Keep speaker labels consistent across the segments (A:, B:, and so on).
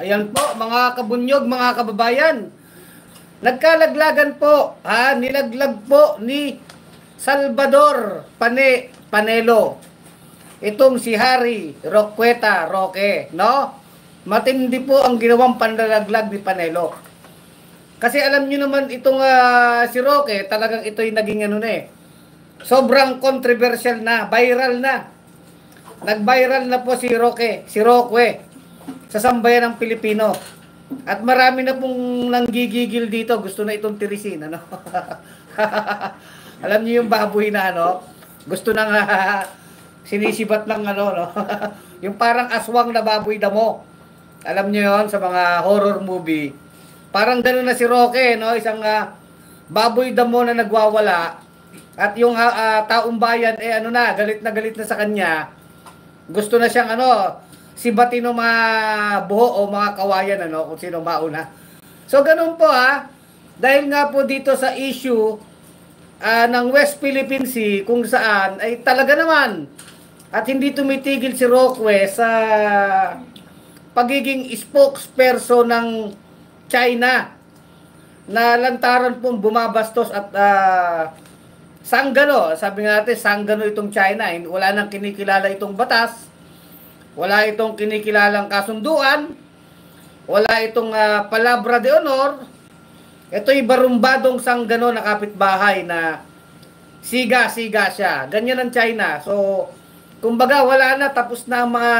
A: Ayan po, mga kabunyog, mga kababayan. Nagkalaglagan po, nilaglag po ni Salvador Panelo. Itong si Harry Roque, no? Matindi po ang ginawang panlalaglag ni Panelo. Kasi alam niyo naman itong si Roque, talagang ito'y naging ano na eh. Sobrang controversial na, viral na. Nag-viral na po si Roque sa sambayan ng Pilipino. At marami na pong nanggigigil dito, gusto na itong tirisin, ano? Alam niyo yung baboy na ano, gusto nang sinisibat ng ano, no? Yung parang aswang na baboy damo. Alam niyo yon sa mga horror movie. Parang gano'n na si Roque, no? Isang baboy damo na nagwawala. At yung taong bayan, ano na galit na sa kanya. Gusto na siyang ano, sibatin ng mga buho o mga kawayan, ano, kung sino mauna. So, ganun po dahil nga po dito sa issue ng West Philippine Sea, kung saan ay talaga naman at hindi tumitigil si Roque sa pagiging spokesperson ng China na lantaran pong bumabastos at sanggano, sabi nga natin, sanggano itong China. Wala nang kinikilala itong batas, wala itong kinikilalang kasunduan, wala itong palabra de honor. Ito'y barumbadong sanggano na kapitbahay na siga-siga siya. Ganyan ang China. So, kumbaga wala na, tapos na ang mga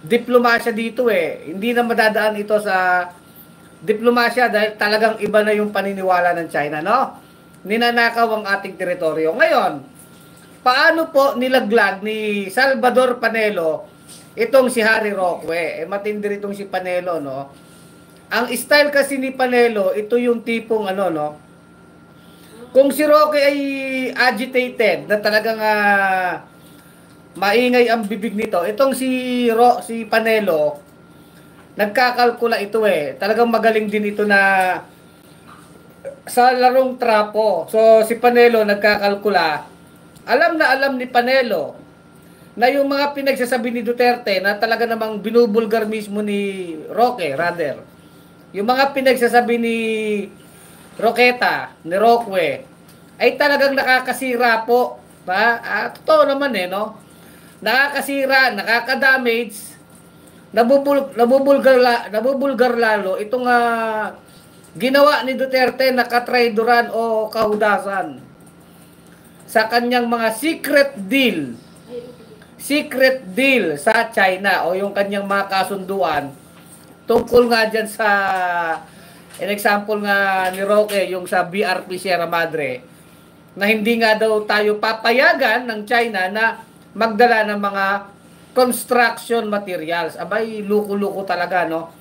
A: diplomasya dito eh. Hindi na madadaan ito sa diplomasya dahil talagang iba na yung paniniwala ng China, no? Ninanakaw ang ating teritoryo. Ngayon, paano po nilaglag ni Salvador Panelo itong si Harry Roque? Matindi itong si Panelo, no? Ang style kasi ni Panelo, ito yung tipong ano, no? Kung si Roque ay agitated, na talagang maingay ang bibig nito, itong si Panelo, nagkakalkula ito eh. Talagang magaling din ito na sa larong trapo. So, si Panelo nagkakalkula. Alam na alam ni Panelo na yung mga pinagsasabi ni Duterte na talaga namang binubulgar mismo ni Roque, rather. Yung mga pinagsasabi ni Roqueta, ni Roque, ay talagang nakakasira po. Totoo naman eh, no? Nakakasira, nakakadamage, nabubulgar lalo itong ginawa ni Duterte na katraidoran o kahudasan sa kanyang mga secret deal sa China o yung kanyang mga kasunduan tungkol nga dyan sa an example nga ni Roque yung sa BRP Sierra Madre na hindi nga daw tayo papayagan ng China na magdala ng mga construction materials. Abay, luko-luko talaga, no?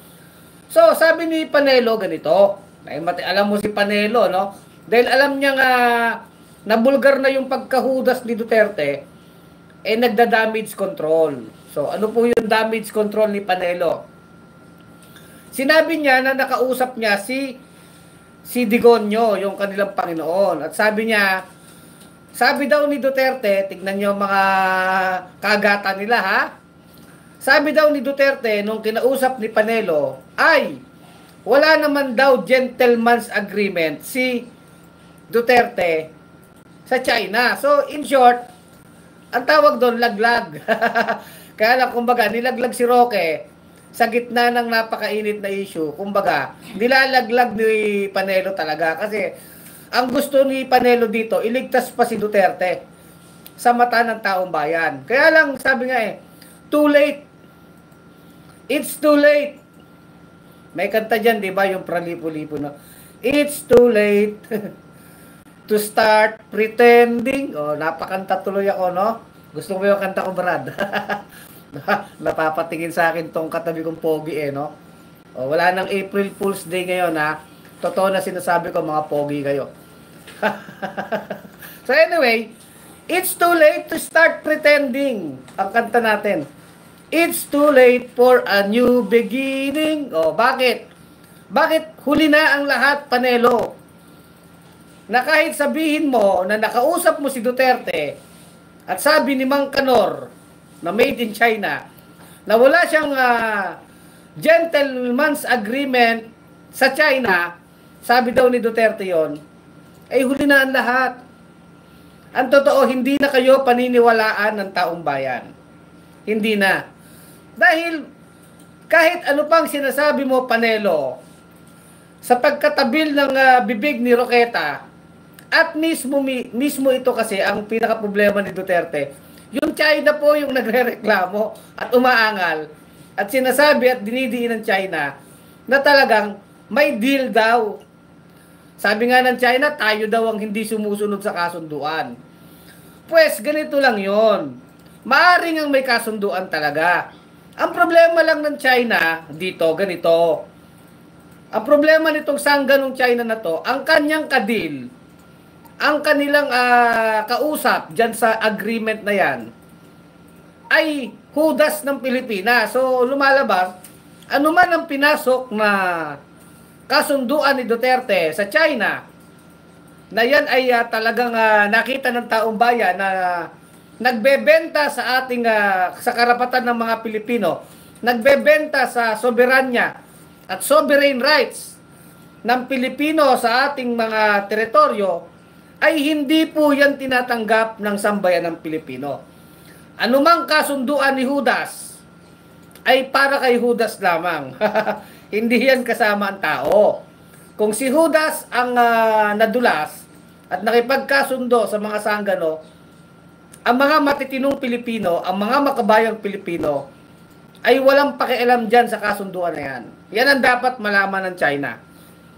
A: So, sabi ni Panelo ganito. Alam mo si Panelo, no? Dahil alam niya nga nabulgar na yung pagkahudas ni Duterte, nagda-damage control. So, ano po yung damage control ni Panelo? Sinabi niya na nakausap niya si Digonio, yung kanilang Panginoon. At sabi daw ni Duterte, tignan niyo mga kagatan nila Sabi daw ni Duterte, nung kinausap ni Panelo, ay wala naman daw gentleman's agreement si Duterte sa China. So, in short, ang tawag doon, laglag. Kaya lang, kumbaga, nilaglag si Roque sa gitna ng napakainit na issue. Kumbaga, nilalaglag ni Panelo talaga. Kasi, ang gusto ni Panelo dito, iligtas pa si Duterte sa mata ng taong bayan. Kaya lang, sabi nga too late. It's too late. May kanta dyan, di ba? Yung pralipo-lipo na. It's too late to start pretending. Napakanta tuloy ako, no? Gusto mo yung kanta ko, Brad? Napapatingin sa akin tong katabi kong pogi, no? Wala nang April Fool's Day ngayon, Totoo na sinasabi ko, mga pogi kayo. So anyway, it's too late to start pretending. Ang kanta natin. It's too late for a new beginning. Bakit? Bakit huli na ang lahat, Panelo? Na kahit sabihin mo na nakausap mo si Duterte at sabi ni Mang Kanor na made in China, na wala siyang gentleman's agreement sa China, sabi daw ni Duterte yon, ay huli na ang lahat. Ang totoo, hindi na kayo paniniwalaan ng taong bayan. Hindi na. Dahil kahit ano pang sinasabi mo, Panelo, sa pagkatabil ng bibig ni Roqueta, at mismo ito kasi ang pinaka-problema ni Duterte, yung China po yung nagre-reklamo at umaangal at sinasabi at dinidiin ng China na talagang may deal daw. Sabi nga ng China, tayo daw ang hindi sumusunod sa kasunduan. Pues, ganito lang yon. Maaring ang may kasunduan talaga. Ang problema lang ng China, dito, ganito. Ang problema nitong sangganong China na to, ang kanyang kadil, ang kanilang kausap dyan sa agreement na yan, ay hudas ng Pilipinas. So, lumalabas, ano man ang pinasok na kasunduan ni Duterte sa China, na yan ay talagang nakita ng taong bayan na nagbebenta sa ating sa karapatan ng mga Pilipino, nagbebenta sa soberanya at sovereign rights ng Pilipino sa ating mga teritoryo, ay hindi po yan tinatanggap ng sambayan ng Pilipino. Anumang kasunduan ni Judas ay para kay Judas lamang. Hindi yan kasama ang tao. Kung si Judas ang nadulas at nakipagkasundo sa mga sanggano, ang mga matitinong Pilipino, ang mga makabayang Pilipino, ay walang pakialam dyan sa kasunduan na yan. Yan ang dapat malaman ng China.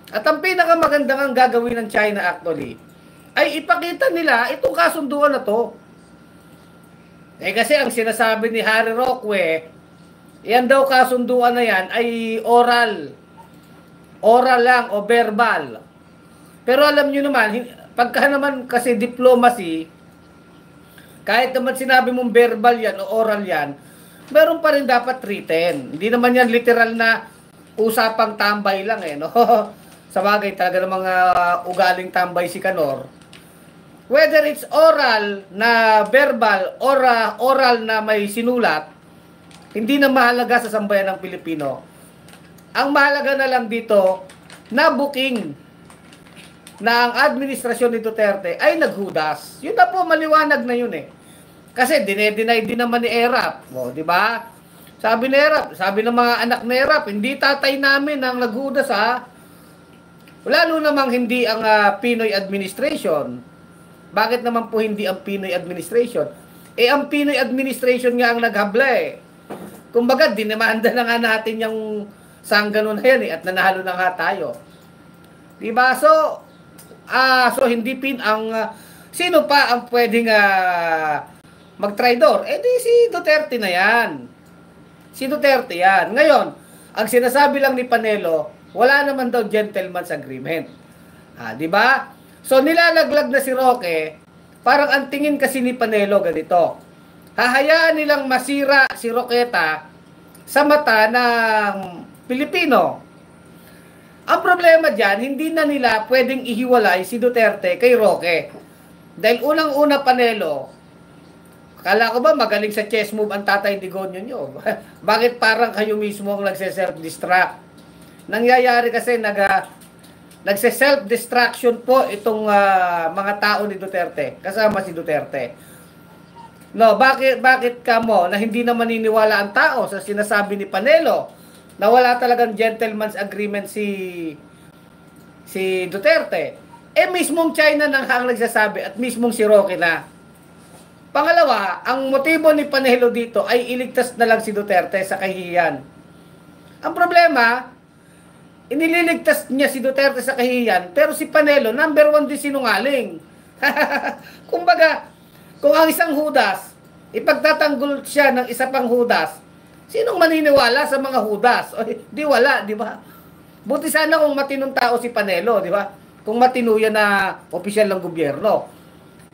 A: At ang pinakamagandang ang gagawin ng China actually, ay ipakita nila itong kasunduan na to. Kasi ang sinasabi ni Harry Roque, yan daw kasunduan na yan ay oral. Oral lang o verbal. Pero alam nyo naman, pagka naman kasi diplomacy, kahit naman sinabi mong verbal yan o oral yan, meron pa rin dapat written. Hindi naman yan literal na usapang tambay lang no? Sa bagay talaga ng mga ugaling tambay si Kanor. Whether it's oral na verbal or oral na may sinulat, hindi na mahalaga sa sambayan ng Pilipino. Ang mahalaga na lang dito, na booking na ang administrasyon ni Duterte ay naghudas. Yun na po, maliwanag na yun Kasi dinedeny din naman ni Erap. Di ba? Sabi ni Erap, sabi ng mga anak ni Erap, hindi tatay namin ang naghudas Lalo namang hindi ang Pinoy administration. Bakit naman po hindi ang Pinoy administration? Ang Pinoy administration nga ang naghabla Kumbaga, dinimanda na nga natin yung sanggano na yan at nanalo na nga tayo. Diba? So, hindi sino pa ang pwedeng mag-traidor? Di si Duterte na yan. Si Duterte yan. Ngayon, ang sinasabi lang ni Panelo, wala naman daw gentleman's agreement. Diba? So, nilalaglag na si Roque, parang ang tingin kasi ni Panelo ganito. Hahayaan nilang masira si Roqueta sa mata ng Pilipino. Ang problema dyan, hindi na nila pwedeng ihiwalay si Duterte kay Roque. Dahil unang-una, Panelo, kala ko ba magaling sa chess move ang Tatay Digonyo nyo? Bakit parang kayo mismo ang nagse-self-destruct? Nangyayari kasi nagse-self-destruction po itong mga tao ni Duterte, kasama si Duterte. No, bakit ka mo na hindi na maniniwala ang tao sa sinasabi ni Panelo na wala talagang gentleman's agreement si Duterte? Mismong China nang ang nagsasabi at mismong si Roque na. Pangalawa, ang motibo ni Panelo dito ay iligtas na lang si Duterte sa kahihiyan. Ang problema, inililigtas niya si Duterte sa kahihiyan, pero si Panelo, number 1 din sinungaling. Kumbaga, kung ang isang Judas, ipagtatanggol siya ng isa pang Judas, sinong maniniwala sa mga Judas? Di wala, di ba? Buti sana kung matinong tao si Panelo, di ba? Kung matino yan na opisyal ng gobyerno.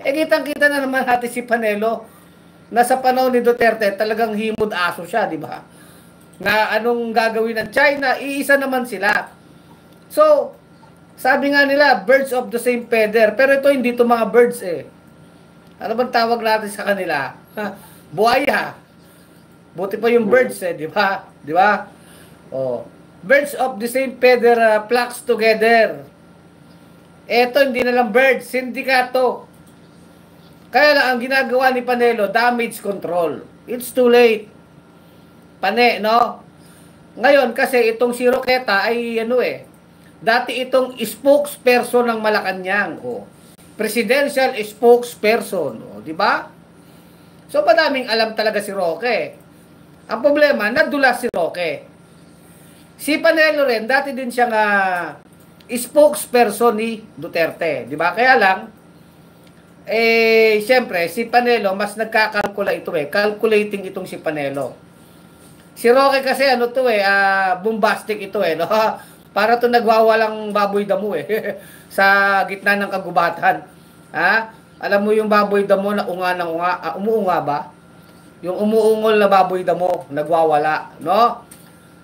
A: Kitang-kita na naman natin si Panelo na sa panahon ni Duterte talagang himod aso siya, di ba? Na anong gagawin ng China, iisa naman sila. So, sabi nga nila, birds of the same feather. Pero ito, hindi ito mga birds Ano bang tawag natin sa kanila? Buhaya. Buti pa yung birds di ba? Di ba? Oh, birds of the same feather flocks together. Eto, hindi na lang birds, sindikato. Kaya lang, ang ginagawa ni Panelo, damage control. It's too late. Pane, no? Ngayon, kasi itong si Roqueta ay, dati itong spokesperson ng Malacanang. Oh. Presidential spokesperson. Oh, di ba? So, madaming alam talaga si Roque. Ang problema, nadulas si Roque. Si Panelo rin, dati din siyang spokesperson ni Duterte. Di ba? Kaya lang, siyempre, si Panelo, mas nagkakalkula ito calculating itong si Panelo. Si Roque kasi, bombastic ito no? Para to nagwawalang baboy damo sa gitna ng kagubatan. Ha? Alam mo yung baboy damo na unga ng unga, umuunga ba? Yung umuungol na baboy damo, nagwawala, no?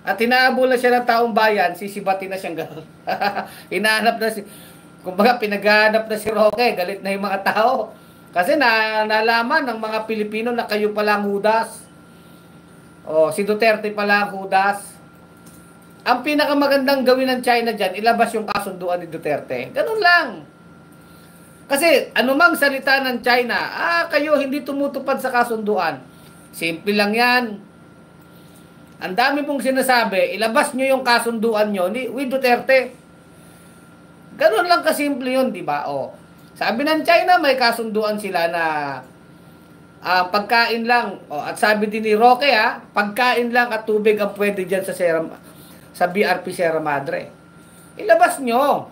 A: At hinahabol na siya ng taong bayan, sisibatin na siyang gano'n. Hinahanap na kumbaga pinaghahanap na si Roque, galit na yung mga tao. Kasi nalaman ng mga Pilipino na kayo pala ang Judas. O, si Duterte pala ang Judas. Ang pinakamagandang gawin ng China dyan, ilabas yung kasunduan ni Duterte. Ganun lang. Kasi anumang salita ng China, kayo hindi tumutupad sa kasunduan. Simple lang yan. Ang dami pong sinasabi, ilabas nyo yung kasunduan nyo with Duterte. Ganun lang kasimple yun, di ba? O, sabi ng China, may kasunduan sila na pagkain lang. O, at sabi din ni Roque, pagkain lang at tubig ang pwede dyan sa BRP Sierra Madre. Ilabas nyo.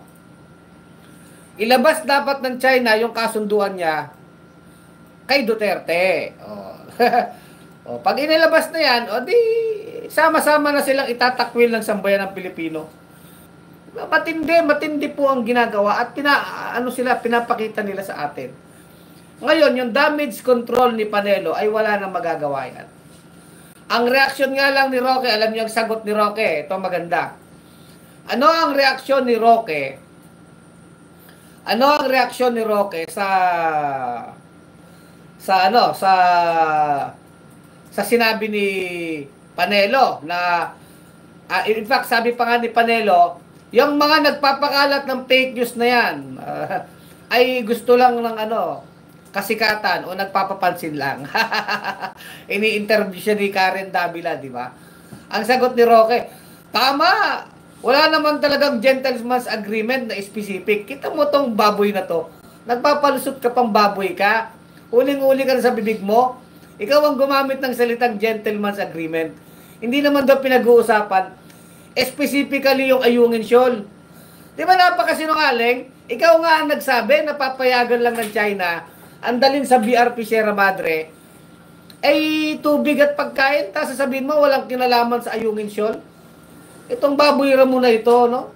A: Ilabas dapat ng China yung kasunduan niya kay Duterte. O, pag inilabas na yan, di sama-sama na silang itatakwil ng sambayan ng Pilipino. Matindi po ang ginagawa at pinapakita nila sa atin. Ngayon, yung damage control ni Panelo ay wala nang magagawa yan. Ang reaksyon nga lang ni Roque, alam niyo ang sagot ni Roque, ito maganda. Ano ang reaksyon ni Roque? Ano ang reaksyon ni Roque sa sinabi ni Panelo na in fact sabi pa nga ni Panelo, yung mga nagpapakalat ng fake news na yan ay gusto lang ng kasikatan o nagpapapansin lang. Ini-interview siya ni Karen Davila, di ba? Ang sagot ni Roque, tama, wala naman talagang gentleman's agreement na specific. Kita mo tong baboy na to, nagpapalusot ka pang baboy ka, uling-uli ka na sa bibig mo, ikaw ang gumamit ng salitang gentleman's agreement. Hindi naman daw pinag-uusapan, specifically yung Ayungin Shoal. Di ba napakasinungaling? Ikaw nga ang nagsabi na papayagan lang ng China ang dalhin sa BRP Sierra Madre ay tubig at pagkain, tapos sasabihin mo walang kinalaman sa Ayungin Shoal. Itong baboy mo na ito, no?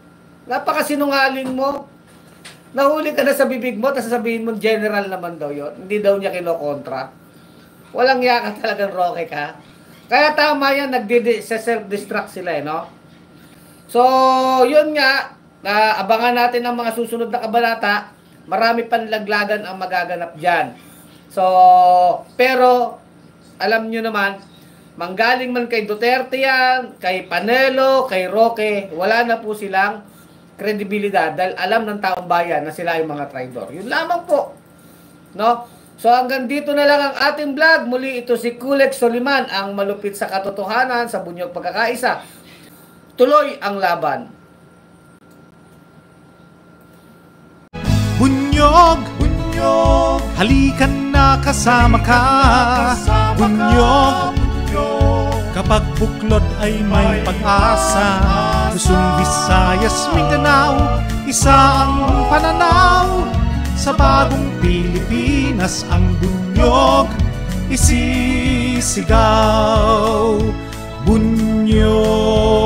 A: Napakasinungaling mo. Nahuli ka na sa bibig mo, tapos sasabihin mo general naman daw yon. Hindi daw niya kinokontra. Walang yaka talagang Roque ka. Kaya tama yan, self-destruct sila, no? So, yun nga, abangan natin ang mga susunod na kabanata. Marami panlaglagan ang magaganap dyan. So, pero, alam nyo naman, manggaling man kay Duterte yan, kay Panelo, kay Roque, wala na po silang kredibilidad dahil alam ng taong bayan na sila ay mga traidor. Yun lamang po. No? So hanggang dito na lang ang ating vlog. Muli ito si Kulex Soliman, ang malupit sa katotohanan sa bunyog pagkakaisa. Tuloy ang laban.
B: Bunyog, bunyog, halikan na kasama ka. Bunyog, kapag buklod ay may pag-asa. Luzon, Visayas, Mindanao, isa ang pananaw. Sa bagong Pilipinas ang bunyog isisigaw. Bunyog.